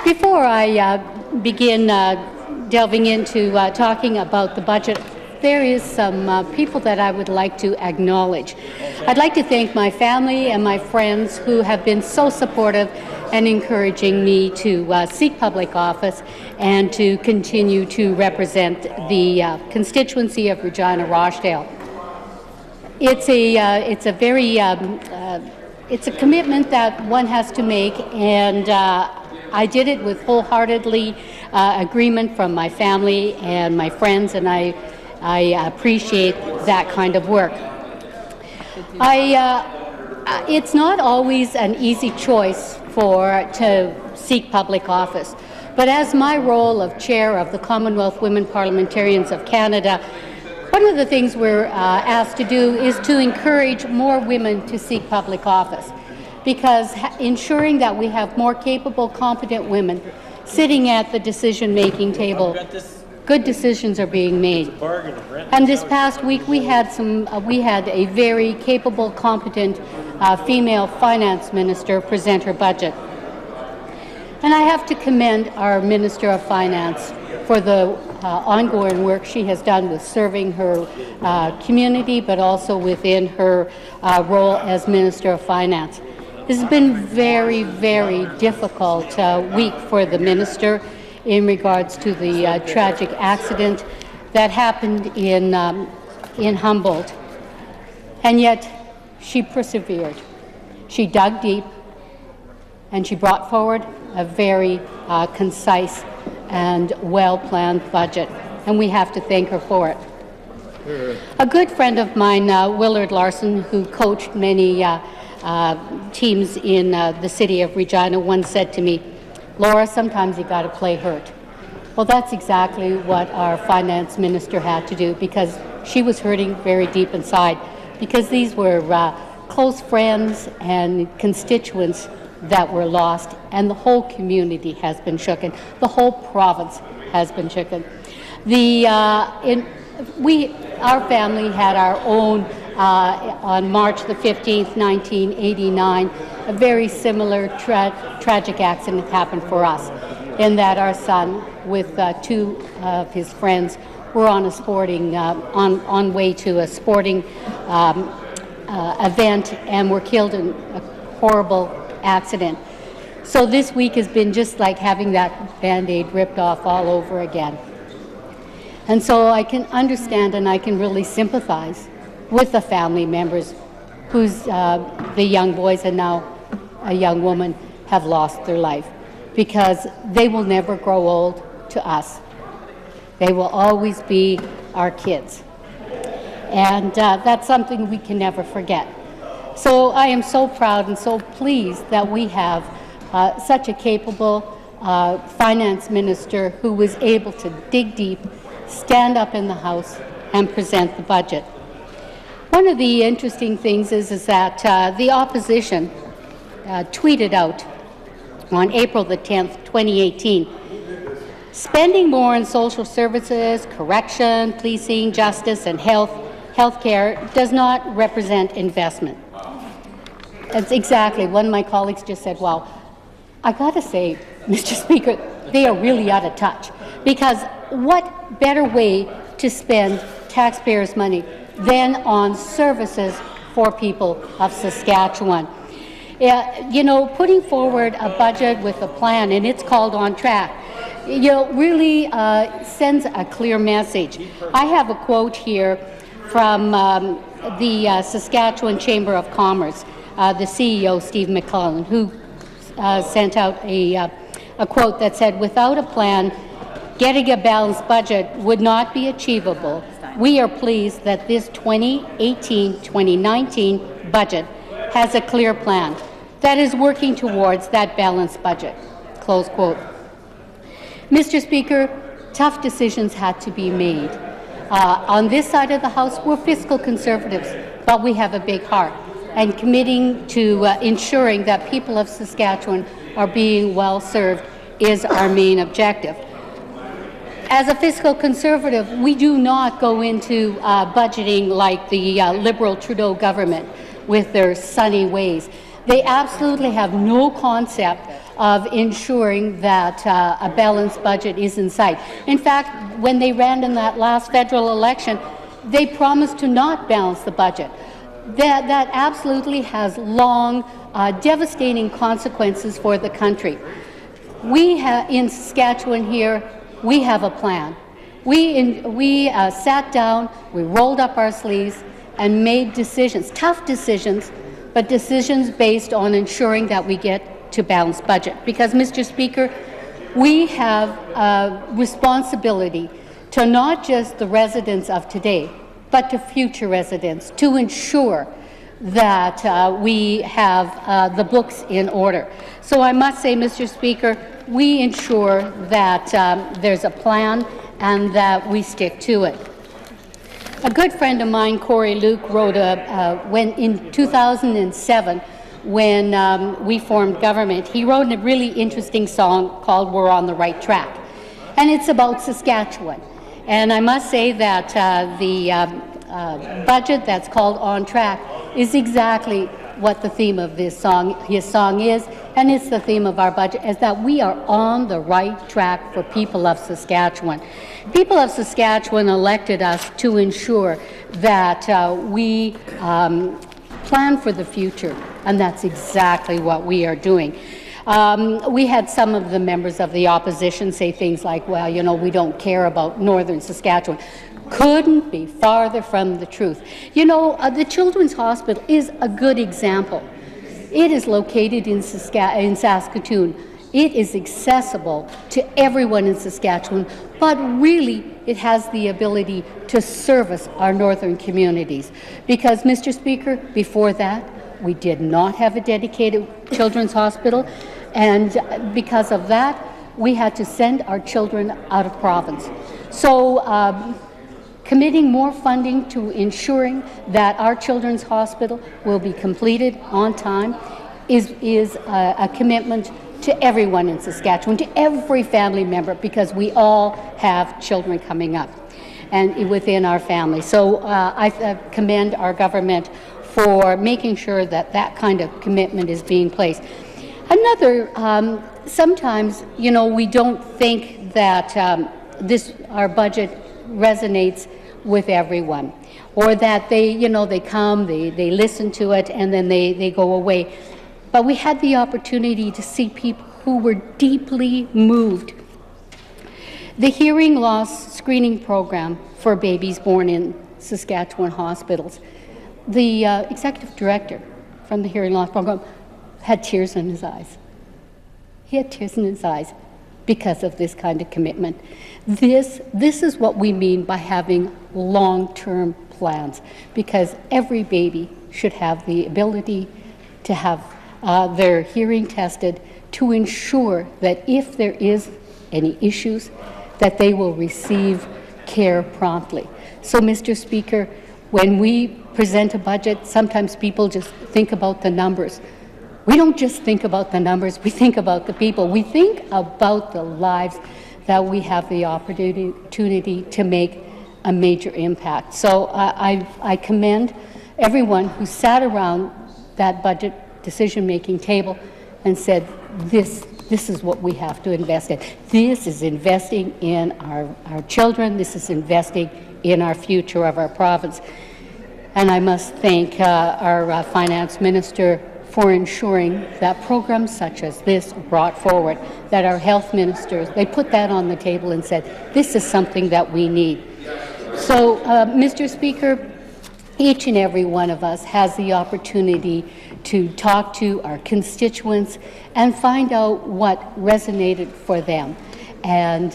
Before I begin delving into talking about the budget, there is some people that I would like to acknowledge. I'd like to thank my family and my friends who have been so supportive and encouraging me to seek public office and to continue to represent the constituency of Regina Rochdale. It's a commitment that one has to make, and I did it with wholeheartedly agreement from my family and my friends, and I appreciate that kind of work. It's not always an easy choice to seek public office, but as my role of chair of the Commonwealth Women Parliamentarians of Canada, one of the things we're asked to do is to encourage more women to seek public office, because ensuring that we have more capable, competent women sitting at the decision-making table, good decisions are being made. And this past week, we had a very capable, competent female finance minister present her budget. And I have to commend our Minister of Finance for the ongoing work she has done with serving her community, but also within her role as Minister of Finance. This has been very, very difficult week for the minister in regards to the tragic accident that happened in Humboldt. And yet, she persevered. She dug deep, and she brought forward a very concise and well-planned budget, and we have to thank her for it. A good friend of mine, Willard Larson, who coached many teams in the city of Regina, once said to me, "Laura, sometimes you got to play hurt." Well, that's exactly what our finance minister had to do, because she was hurting very deep inside, because these were close friends and constituents that were lost, and the whole community has been shooken. The whole province has been shooken. Our family had our own, on March the 15th, 1989, a very similar tragic accident happened for us, in that our son, with two of his friends, were on a sporting, on way to a sporting event, and were killed in a horrible accident. So this week has been just like having that Band-Aid ripped off all over again. And so I can understand and I can really sympathize with the family members whose the young boys and now a young woman have lost their life, because they will never grow old to us. They will always be our kids. And that's something we can never forget. So I am so proud and so pleased that we have such a capable finance minister who was able to dig deep, stand up in the House, and present the budget. One of the interesting things is that the opposition tweeted out on April the 10th, 2018, spending more on social services, correction, policing, justice, and healthcare does not represent investment. That's exactly, one of my colleagues just said, well, I got to say, Mr. Speaker, they are really out of touch, because what better way to spend taxpayers' money than on services for people of Saskatchewan? You know, putting forward a budget with a plan, and it's called On Track, you know, really sends a clear message. I have a quote here from the Saskatchewan Chamber of Commerce, the CEO, Steve McClellan, who sent out a quote that said, "Without a plan, getting a balanced budget would not be achievable. We are pleased that this 2018-2019 budget has a clear plan that is working towards that balanced budget." Close quote. Mr. Speaker, tough decisions had to be made. On this side of the House, we're fiscal conservatives, but we have a big heart, and committing to ensuring that people of Saskatchewan are being well served is our main objective. As a fiscal conservative, we do not go into budgeting like the Liberal Trudeau government with their sunny ways. They absolutely have no concept of ensuring that a balanced budget is in sight. In fact, when they ran in that last federal election, they promised to not balance the budget. That absolutely has long, devastating consequences for the country. We in Saskatchewan here, we have a plan. We sat down, we rolled up our sleeves and made decisions, tough decisions, but decisions based on ensuring that we get to balanced budget. Because, Mr. Speaker, we have a responsibility to not just the residents of today, but to future residents, to ensure that we have the books in order. So I must say, Mr. Speaker, we ensure that there's a plan and that we stick to it. A good friend of mine, Corey Luke, wrote when in 2007, when we formed government, he wrote a really interesting song called "We're on the Right Track," and it's about Saskatchewan. And I must say that the budget that's called "On Track" is exactly what the theme of his song is, and it's the theme of our budget, is that we are on the right track for people of Saskatchewan. People of Saskatchewan elected us to ensure that we plan for the future, and that's exactly what we are doing. We had some of the members of the opposition say things like, well, you know, we don't care about northern Saskatchewan. Couldn't be farther from the truth. You know, the Children's Hospital is a good example. It is located in Saskatoon. It is accessible to everyone in Saskatchewan, but really it has the ability to service our northern communities. Because, Mr. Speaker, before that, we did not have a dedicated children's hospital, and because of that, we had to send our children out of province. So, committing more funding to ensuring that our children's hospital will be completed on time is a commitment to everyone in Saskatchewan, to every family member, because we all have children coming up and within our family. So I commend our government for making sure that that kind of commitment is being placed. Another, sometimes, you know, we don't think that our budget resonates with everyone, or that they, you know, they come, they listen to it, and then they go away. But we had the opportunity to see people who were deeply moved. The hearing loss screening program for babies born in Saskatchewan hospitals, the executive director from the hearing loss program had tears in his eyes. He had tears in his eyes because of this kind of commitment. This is what we mean by having long-term plans, because every baby should have the ability to have their hearing tested to ensure that if there is any issues, that they will receive care promptly. So, Mr. Speaker, when we present a budget, sometimes people just think about the numbers. We don't just think about the numbers, we think about the people. We think about the lives that we have the opportunity to make a major impact. So I commend everyone who sat around that budget decision-making table and said, this is what we have to invest in. This is investing in our children. This is investing in our future of our province. And I must thank our finance minister for ensuring that programs such as this brought forward, that our health ministers, they put that on the table and said, this is something that we need. So, Mr. Speaker, each and every one of us has the opportunity to talk to our constituents and find out what resonated for them. And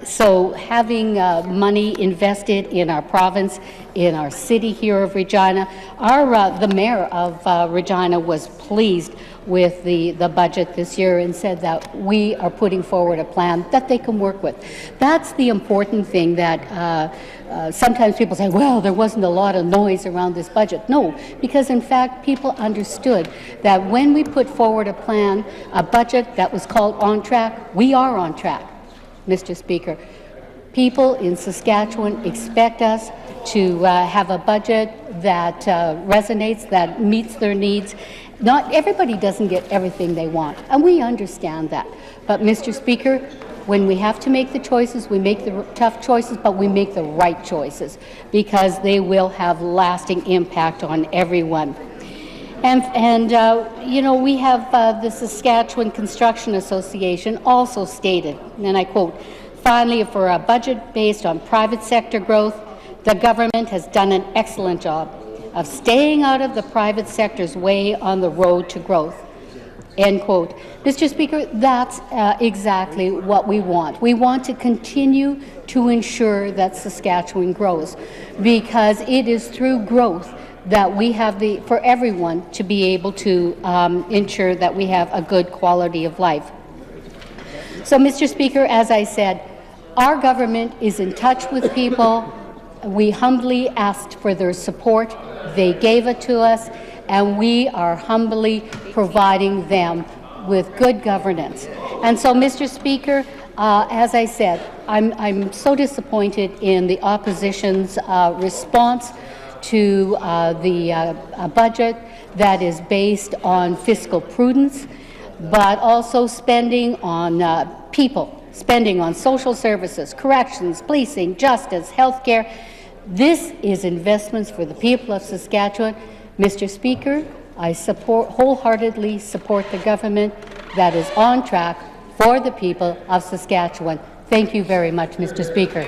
so having money invested in our province, in our city here of Regina, the mayor of Regina was pleased with the budget this year and said that we are putting forward a plan that they can work with. That's the important thing that sometimes people say, well, there wasn't a lot of noise around this budget. No, because in fact people understood that when we put forward a plan, a budget that was called On Track, we are on track, Mr. Speaker. People in Saskatchewan expect us to have a budget that resonates, that meets their needs. Not everybody doesn't get everything they want, and we understand that. But, Mr. Speaker, when we have to make the choices, we make the tough choices, but we make the right choices, because they will have lasting impact on everyone. And you know, we have the Saskatchewan Construction Association also stated, and I quote, "Finally, for a budget based on private sector growth, the government has done an excellent job of staying out of the private sector's way on the road to growth." End quote. Mr. Speaker, that's exactly what we want. We want to continue to ensure that Saskatchewan grows, because it is through growth that we have for everyone to be able to ensure that we have a good quality of life. So, Mr. Speaker, as I said, our government is in touch with people. We humbly asked for their support. They gave it to us, and we are humbly providing them with good governance. And so, Mr. Speaker, as I said, I'm so disappointed in the opposition's response to the budget that is based on fiscal prudence, but also spending on people, spending on social services, corrections, policing, justice, healthcare. This is investments for the people of Saskatchewan. Mr. Speaker, I wholeheartedly support the government that is on track for the people of Saskatchewan. Thank you very much, Mr. Speaker.